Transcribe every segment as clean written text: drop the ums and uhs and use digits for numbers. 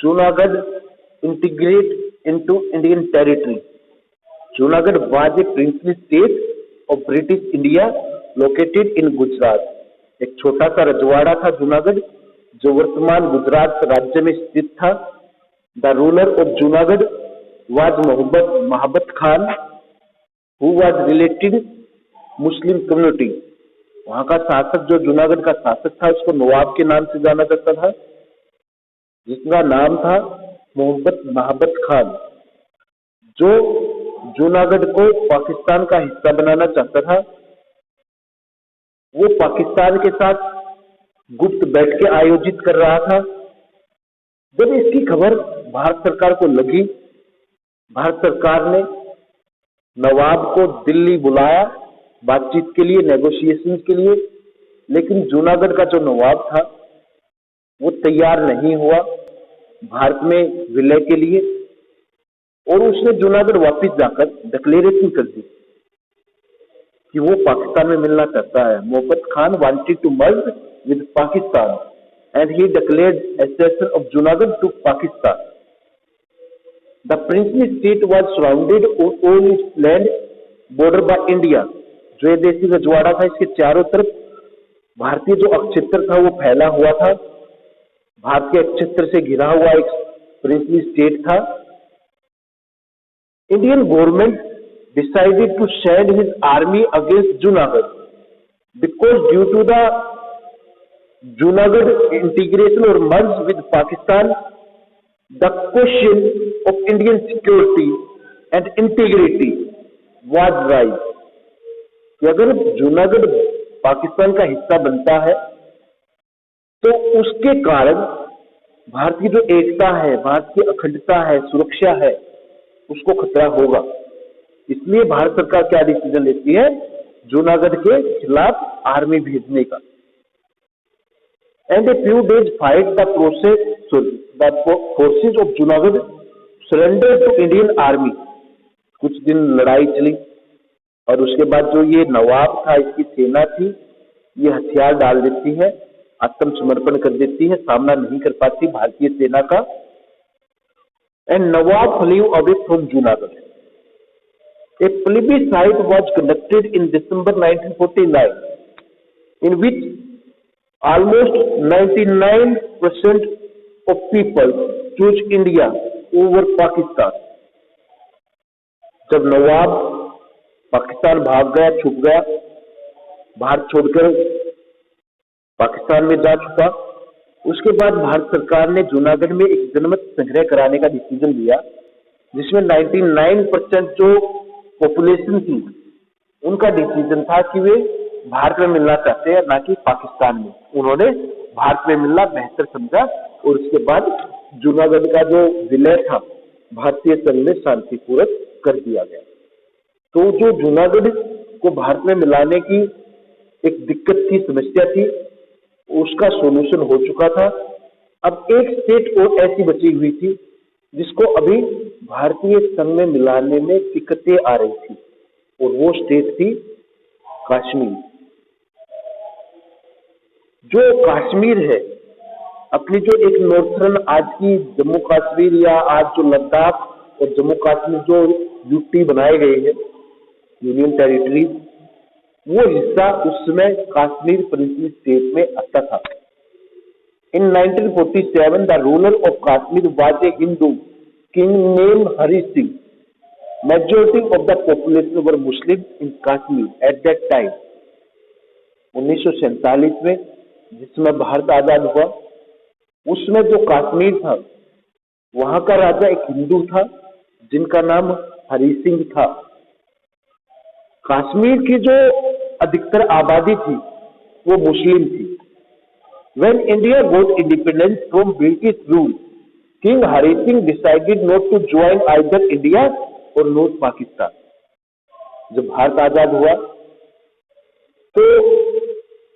Junagadh integrate into Indian territory. Junagadh was a princely state of British India located in Gujarat. एक छोटा सा रजवाड़ा था जूनागढ़ जो वर्तमान गुजरात राज्य में स्थित था. The ruler of Junagadh was Mahabat Khan, who was related Muslim community. वहां का शासक जो जूनागढ़ का शासक था उसको नवाब के नाम से जाना जाता था, जिसका नाम था महाबत खान, जो जूनागढ़ को पाकिस्तान का हिस्सा बनाना चाहता था. वो पाकिस्तान के साथ गुप्त बैठकें आयोजित कर रहा था. जब इसकी खबर भारत सरकार को लगी, भारत सरकार ने नवाब को दिल्ली बुलाया बातचीत के लिए, नेगोशिएशन के लिए. लेकिन जूनागढ़ का जो नवाब था वो तैयार नहीं हुआ भारत में विलय के लिए, और उसने जूनागढ़ वापस जाकर डिक्लेरेशन कर दी कि वो पाकिस्तान में मिलना चाहता है. Mohabbat Khan wanted to merge with Pakistan and he declared accession of Junagadh to Pakistan. The princely state was surrounded on its land border by India. जो ये देसी रजवाड़ा था इसके चारों तरफ भारतीय जो अक्षेत्र था वो फैला हुआ था. भारत के अक्षेत्र से घिरा हुआ एक प्रिंसली स्टेट था. Indian government decided to send his army against Junagadh because due to the Junagadh integration और merge with Pakistan the question of Indian security and integrity was raise. कि अगर जूनागढ़ पाकिस्तान का हिस्सा बनता है तो उसके कारण भारत की जो एकता है, भारत की अखंडता है, सुरक्षा है, उसको खतरा होगा. इसलिए भारत सरकार क्या डिसीजन लेती है, जूनागढ़ के खिलाफ आर्मी भेजने का. And a few days fight the forces of Junagadh surrender to Indian army. कुछ दिन लड़ाई चली और उसके बाद जो ये नवाब था, इसकी सेना थी, ये हथियार डाल देती है, आत्मसमर्पण कर देती है, सामना नहीं कर पाती भारतीय सेना का. And Nawab flew away from Junagadh. A plebiscite was conducted in December 1949, in which almost 99% of people chose India over Pakistan. जब नवाब पाकिस्तान भाग गया, छुप गया, भारत छोड़कर पाकिस्तान में जा चुका, उसके बाद भारत सरकार ने जूनागढ़ में एक जनमत संग्रह कराने का डिसीजन लिया, जिसमें 99% जो पॉपुलेशन थी उनका डिसीजन था कि वे भारत में मिलना चाहते हैं, ना कि पाकिस्तान में. उन्होंने भारत में मिलना बेहतर समझा और उसके बाद जूनागढ़ का जो विलय था भारतीय संघ में शांतिपूर्वक कर दिया गया. तो जो जूनागढ़ को भारत में मिलाने की एक दिक्कत थी, समस्या थी, उसका सॉल्यूशन हो चुका था. अब एक स्टेट और ऐसी बची हुई थी जिसको अभी भारतीय संघ में मिलाने में दिक्कतें आ रही थी, और वो स्टेट थी कश्मीर. जो कश्मीर है, अपनी जो एक नॉर्थर्न आज की जम्मू कश्मीर या आज जो लद्दाख और जम्मू कश्मीर जो यूटी बनाए गए हैं, यूनियन टेरिटरी, वो हिस्सा उस समय कश्मीर प्रिंसली स्टेट में आता था. इन 1947 the ruler of Kashmir was a Hindu king name Hari Singh. Majority of the population were Muslim in Kashmir at that time. 1947 में जिसमें भारत आजाद हुआ, उसमें जो कश्मीर था वहां का राजा एक हिंदू था जिनका नाम हरि सिंह था. कश्मीर की जो अधिकतर आबादी थी वो मुस्लिम थी. When India got independence from British rule, King Hari Singh decided not to join either India or North Pakistan. जब भारत आजाद हुआ तो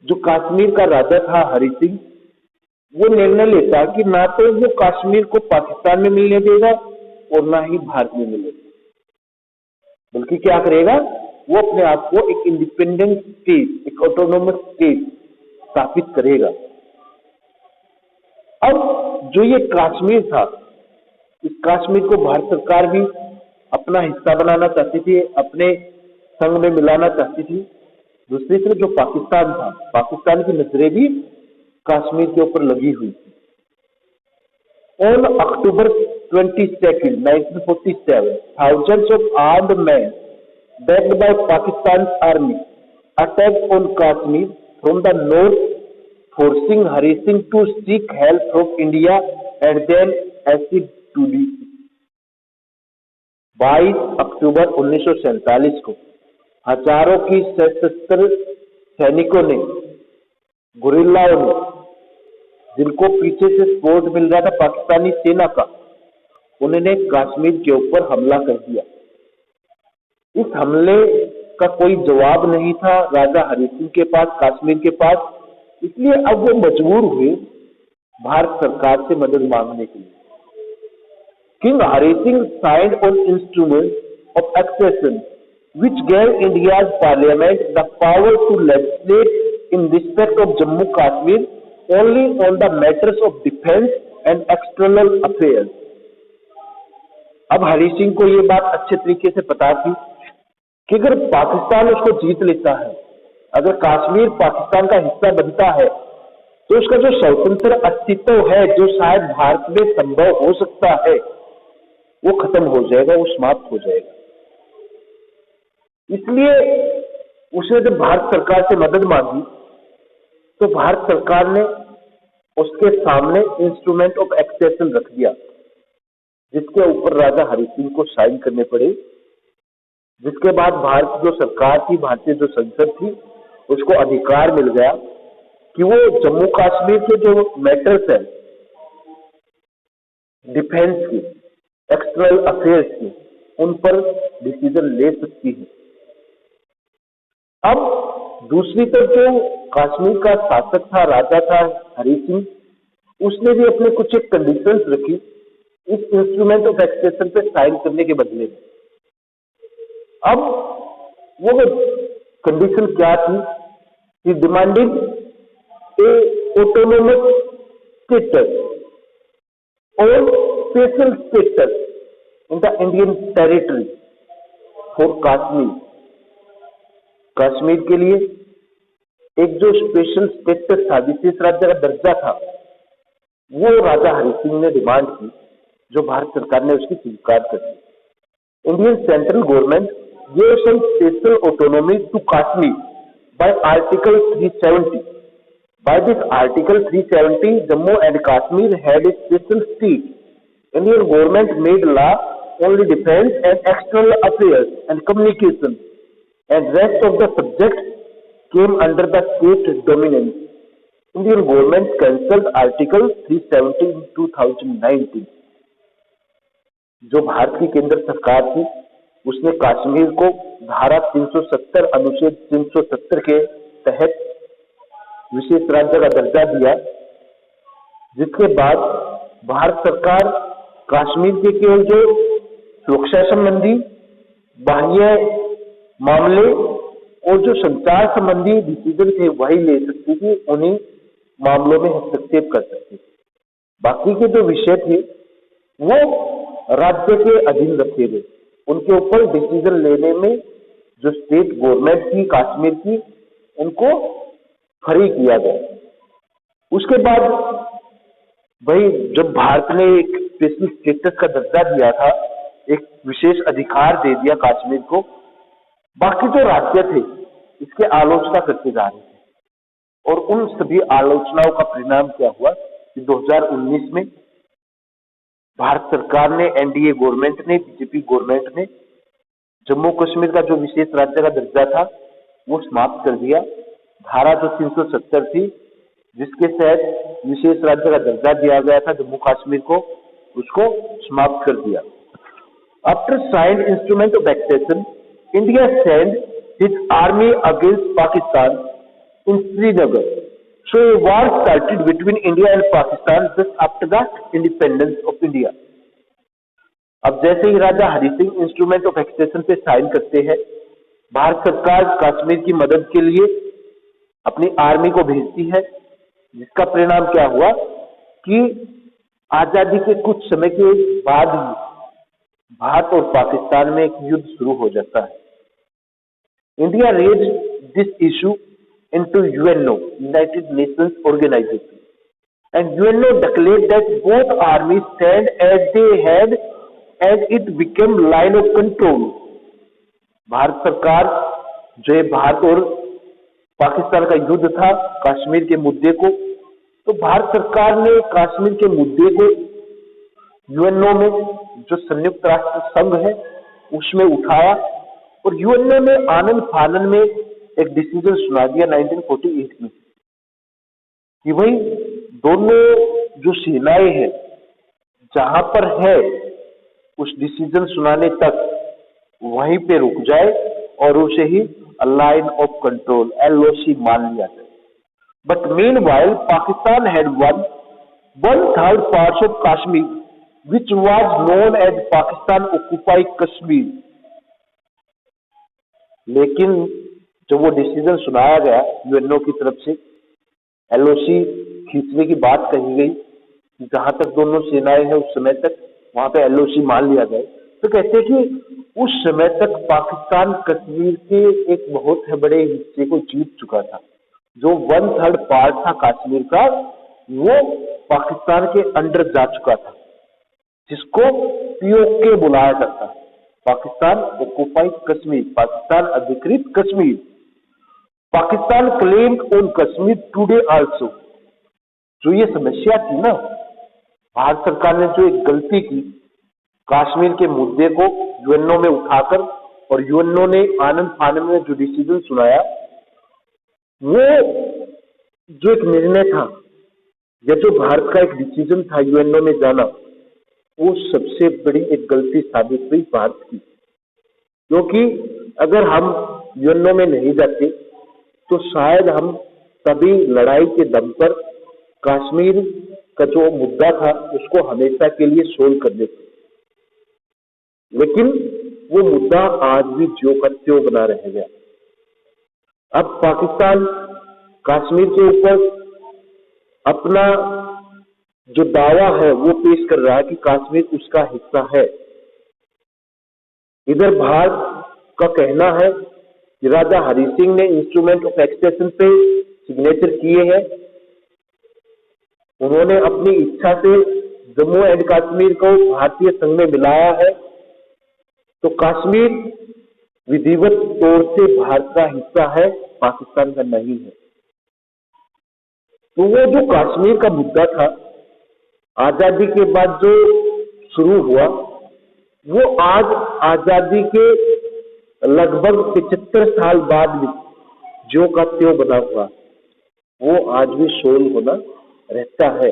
जो कश्मीर का राजा था हरि सिंह, वो निर्णय लेता कि ना तो वो कश्मीर को पाकिस्तान में मिलने देगा और ना ही भारत में मिलने देगा, बल्कि क्या करेगा, वो अपने आप को एक इंडिपेंडेंट स्टेट, एक ऑटोनोमस स्टेट स्थापित करेगा. अब जो ये कश्मीर था, इस कश्मीर को भारत सरकार भी अपना हिस्सा बनाना चाहती थी, अपने संग में मिलाना चाहती थी। दूसरी तरफ जो पाकिस्तान था, पाकिस्तान की नजरें भी कश्मीर के ऊपर लगी हुई थी। On October 22nd, 1947, thousands of armed men, backed by Pakistan's army, attacked on Kashmir from the north, forcing Hari Singh to seek help from India and then accede to the 22 अक्टूबर 1947 को हजारों की सशस्त्र सैनिकों ने, गुरिल्लाओं ने, जिनको पीछे से सपोर्ट मिल रहा था पाकिस्तानी सेना का, उन्होंने कश्मीर के ऊपर हमला कर दिया। इस हमले का कोई जवाब नहीं था राजा हरि सिंह के पास, कश्मीर के पास, इसलिए अब वो मजबूर हुए भारत सरकार से मदद मांगने के लिए। King Hari Singh signed an instrument of accession which gave India's parliament the power to legislate in respect of Jammu Kashmir only on the matters of defense and external affairs. अब हरि सिंह को ये बात अच्छे तरीके से पता थी कि अगर पाकिस्तान उसको जीत लेता है, अगर कश्मीर पाकिस्तान का हिस्सा बनता है, तो उसका जो स्वतंत्र अस्तित्व है, जो शायद भारत में संभव हो सकता है, वो खत्म हो जाएगा, वो समाप्त हो जाएगा। इसलिए उसने जब भारत सरकार से मदद मांगी, तो भारत सरकार ने उसके सामने इंस्ट्रूमेंट ऑफ एक्सेशन रख दिया, जिसके ऊपर राजा हरि सिंह को साइन करने पड़े। जिसके बाद भारत जो सरकार थी, भारतीय जो संसद थी, उसको अधिकार मिल गया कि वो जम्मू कश्मीर के जो मैटर्स है, डिफेंस की, एक्सटर्नल अफेयर्स की, उन पर डिसीजन ले सकती है। अब दूसरी तरफ जो कश्मीर का शासक था, राजा था हरि सिंह, उसने भी अपने कुछ एक कंडीशंस रखी इस इंस्ट्रूमेंट ऑफ एक्सेशन पे साइन करने के बदले में। अब वो कंडीशन क्या थी? ही डिमांडेड ए ऑटोनोमस स्टेटस और special status in the Indian territory for Kashmir. Kashmir के लिए एक जो स्पेशल स्टेटस था, विशेष राज्य का दर्जा था, वो राजा हरि सिंह ने डिमांड की, जो भारत सरकार ने उसकी स्वीकार कर दी। Indian central government gave some special autonomy to Kashmir by Article 370. By this Article 370, Jammu and Kashmir had a special state. Indian government made law only defense and external affairs and communication, and rest of the subjects came under the state dominance. Indian government cancelled Article 370 in 2019. जो भारत की केंद्र सरकार थी, उसने कश्मीर को धारा 370 अनुच्छेद 370 के तहत विशेष राज्य का दर्जा दिया, जिसके बाद भारत सरकार कश्मीर के केवल जो सुरक्षा संबंधी, बाह्य मामले और जो संचार संबंधी डिसीजन थे वही ले सकती थी, उन्हीं मामलों में हस्तक्षेप कर सकती थी। बाकी के जो विषय थे वो राज्य के अधीन रखे गए, उनके ऊपर डिसीजन लेने में जो स्टेट गवर्नमेंट थी कश्मीर की, उनको फ्री किया गया। उसके बाद भाई जब भारत ने एक स्पेशल स्टेटस का दर्जा दिया था, एक विशेष अधिकार दे दिया कश्मीर को, बाकी जो राज्य थे इसके आलोचना करते जा रहे थे, और उन सभी आलोचनाओं का परिणाम क्या हुआ कि 2019 में भारत सरकार ने, एनडीए गवर्नमेंट ने, बीजेपी गवर्नमेंट ने जम्मू कश्मीर का जो विशेष राज्य का दर्जा था वो समाप्त कर दिया। धारा जो 370 थी, जिसके तहत विशेष राज्य का दर्जा दिया गया था जम्मू कश्मीर को, उसको समाप्त कर दिया। After signed instrument of accession, India send his army against Pakistan in Srinagar. So a war started between India and Pakistan just after the independence of India. अब जैसे ही Raja Hari Singh instrument of accession पे साइन करते हैं, भारत सरकार कश्मीर की मदद के लिए अपनी आर्मी को भेजती है, जिसका परिणाम क्या हुआ कि आजादी के कुछ समय के बाद ही भारत और पाकिस्तान में एक युद्ध शुरू हो जाता है। India raised this issue into UNO, United Nations Organization, and UNO declared that both armies stand as they had as it became line of control. Bharat सरकार जो है, भारत और पाकिस्तान का युद्ध था कश्मीर के मुद्दे को, तो भारत सरकार ने कश्मीर के मुद्दे को यूएनओ में, जो संयुक्त राष्ट्र संघ है, उसमें उठाया और यूएनओ ने आनंद फानन में एक डिसीजन सुना दिया 1948 में कि भाई दोनों जो सेनाएं हैं जहां पर है उस डिसीजन सुनाने तक वहीं पे रुक जाए और उसे ही लाइन ऑफ कंट्रोल एलओसी मान लिया जाए। But meanwhile Pakistan had one 1/3 parts of Kashmir which was known as Pakistan occupied Kashmir. लेकिन जब वो डिसीजन सुनाया गया यूएनओ की तरफ से, एलओसी खींचने की बात कही गई, जहां तक दोनों सेनाएं हैं उस समय तक वहां पे एलओसी मान लिया जाए, तो कहते हैं कि उस समय तक पाकिस्तान कश्मीर के एक बहुत बड़े हिस्से को जीत चुका था। जो 1/3 पार्ट था कश्मीर का वो पाकिस्तान के अंडर जा चुका था, जिसको पीओके बुलाया जाता है, पाकिस्तान ऑक्युपाइड कश्मीर, पाकिस्तान अधिकृत Kashmir. Pakistan claimed on Kashmir today also. जो ये समस्या थी ना, भारत सरकार ने जो एक गलती की कश्मीर के मुद्दे को यूएनओ में उठाकर, और यूएनओ ने आनंद फानन में जो डिसीजन सुनाया, वो जो एक निर्णय था या जो भारत का एक डिसीजन था यूएनओ में जाना, वो सबसे बड़ी एक गलती साबित हुई भारत की। क्योंकि अगर हम यूएनओ में नहीं जाते तो शायद हम तभी लड़ाई के दम पर कश्मीर का जो मुद्दा था उसको हमेशा के लिए सोल्व कर देते। लेकिन वो मुद्दा आज भी ज्यों का त्यों बना रह गया। अब पाकिस्तान कश्मीर के ऊपर अपना जो दावा है वो पेश कर रहा है कि कश्मीर उसका हिस्सा है। इधर भारत का कहना है कि राजा हरि सिंह ने इंस्ट्रूमेंट ऑफ एक्सटेंशन पे सिग्नेचर किए हैं। उन्होंने अपनी इच्छा से जम्मू एंड कश्मीर को भारतीय संघ में मिलाया है, तो कश्मीर विधिवत तौर से भारत का हिस्सा है, पाकिस्तान का नहीं है। तो वो जो कश्मीर का मुद्दा था आजादी के बाद जो शुरू हुआ, वो आज आजादी के लगभग 75 साल बाद भी ज्यों का त्यों बना हुआ, वो आज भी सोल्व होना रहता है।